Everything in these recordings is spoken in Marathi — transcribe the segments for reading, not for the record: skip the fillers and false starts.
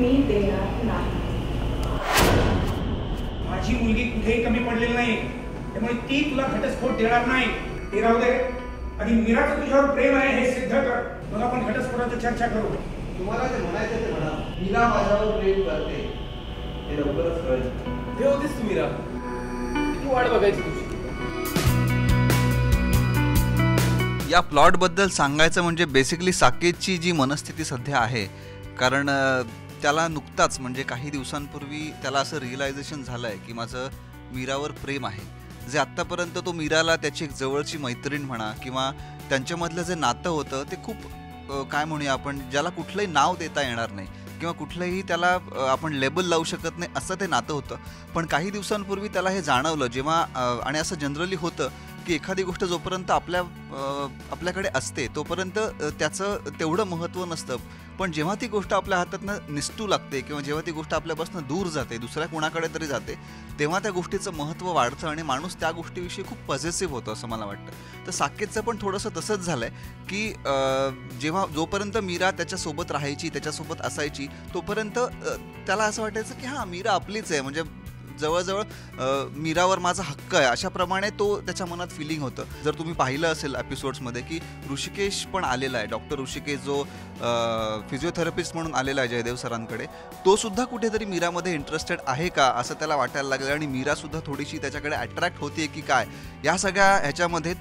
मी देणार नाही. माझी मुलगी कुठेही कमी पडलेली नाही, त्यामुळे ती तुला घटस्फोट देणार नाही. ते राहू दे, आणि मीराचं तुझ्यावर प्रेम आहे हे सिद्ध कर, मग आपण घटस्फोटाची चर्चा करू. तुम्हाला जे म्हणायचं ते म्हणा. मीरा माझ्यावर प्रेम करते हे लवकरच कळेल. हे होतीस तू मीरा, किती वाट बघायची तुझी. या प्लॉटबद्दल सांगायचं म्हणजे बेसिकली साकेतची जी मनस्थिती सध्या आहे, कारण त्याला नुकताच म्हणजे काही दिवसांपूर्वी त्याला असं रिअलायझेशन झालं आहे की माझं मीरावर प्रेम आहे. जे आत्तापर्यंत तो मीराला त्याची एक जवळची मैत्रीण म्हणा किंवा त्यांच्यामधलं जे नातं होतं ते खूप काय म्हणूया आपण, ज्याला कुठलंही नाव देता येणार नाही किंवा कुठलंही त्याला आपण लेबल लावू शकत नाही असं ते नातं होतं. पण काही दिवसांपूर्वी त्याला हे जाणवलं जेव्हा, आणि असं जनरली होतं की एखादी गोष्ट जोपर्यंत आपल्याकडे असते तोपर्यंत त्याचं तेवढं महत्त्व नसतं, पण जेव्हा ती गोष्ट आपल्या हातातनं निसटू लागते किंवा जेव्हा ती गोष्ट आपल्यापासून दूर जाते, दुसऱ्या कोणाकडे तरी जाते, तेव्हा त्या गोष्टीचं महत्त्व वाढतं आणि माणूस त्या गोष्टीविषयी खूप पॉझिटिव्ह होतो असं मला वाटतं. तर साकेतचं पण थोडंसं तसंच झालं आहे की जोपर्यंत मीरा त्याच्यासोबत राहायची, त्याच्यासोबत असायची, तोपर्यंत त्याला असं वाटायचं की हां, मीरा आपलीच आहे, म्हणजे जवळजवळ मीरावर माझा हक्क आहे, अशाप्रमाणे तो त्याच्या मनात फिलिंग होतं. जर तुम्ही पाहिलं असेल एपिसोड्समध्ये की ऋषिकेश पण आलेला आहे, डॉक्टर ऋषिकेश जो फिजिओथेरपिस्ट म्हणून आलेला आहे जयदेव सरांकडे, तो सुद्धा कुठेतरी मीरामध्ये इंटरेस्टेड आहे का असं त्याला वाटायला लागलं आणि मीरासुद्धा थोडीशी त्याच्याकडे अट्रॅक्ट होते की काय, या सगळ्या ह्याच्यामध्ये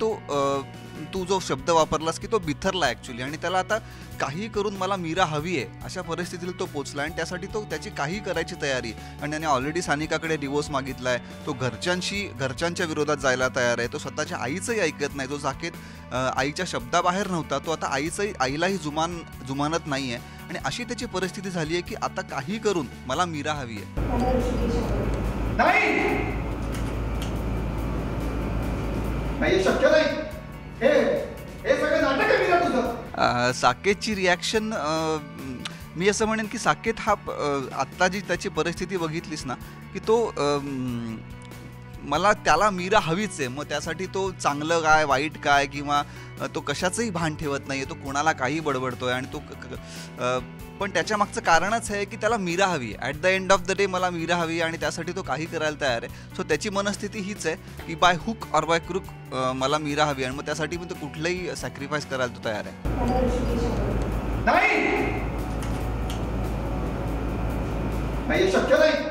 तू जो शब्द वापरलास की तो बिथरला ॲक्च्युली, आणि त्याला आता काही करून मला मीरा हवी आहे अशा परिस्थितीला तो पोचला आणि त्यासाठी तो त्याची काही करायची तयारी, आणि त्याने ऑलरेडी सानिकाकडे डिवोर्स मागितला आहे, तो घरच्यांच्या विरोधात जायला तयार आहे, तो स्वतःच्या आईचंही ऐकत नाही, जो साकेत आईच्या शब्दाबाहेर नव्हता तो आता आईलाही जुमानत नाही आहे, आणि अशी त्याची परिस्थिती झाली आहे की आता काही करून मला मीरा हवी आहे. नाही, शक्य नाही. हे सगळं नाटक आहे मीरा तुझं. साकेतची रिॲक्शन, मी असं म्हणेन की साकेत हा आत्ता जी त्याची परिस्थिती बघितलीस ना की तो मला त्याला मीरा हवीच आहे, मग त्यासाठी तो चांगलं काय वाईट काय किंवा तो कशाचंही भान ठेवत नाही आहे, तो कोणाला काही बडबडतोय, आणि तो पण त्याच्या मागचं कारणच आहे की त्याला मीरा हवी आहे. At the end of the day मला मीरा हवी आहे आणि त्यासाठी तो काही करायला तयार आहे. सो त्याची मनस्थिती हीच आहे की by hook or by crook मला मीरा हवी, आणि मग त्यासाठी मी तो कुठलंही सॅक्रिफाईस करायला तो तयार आहे. नाही, शक्य नाही.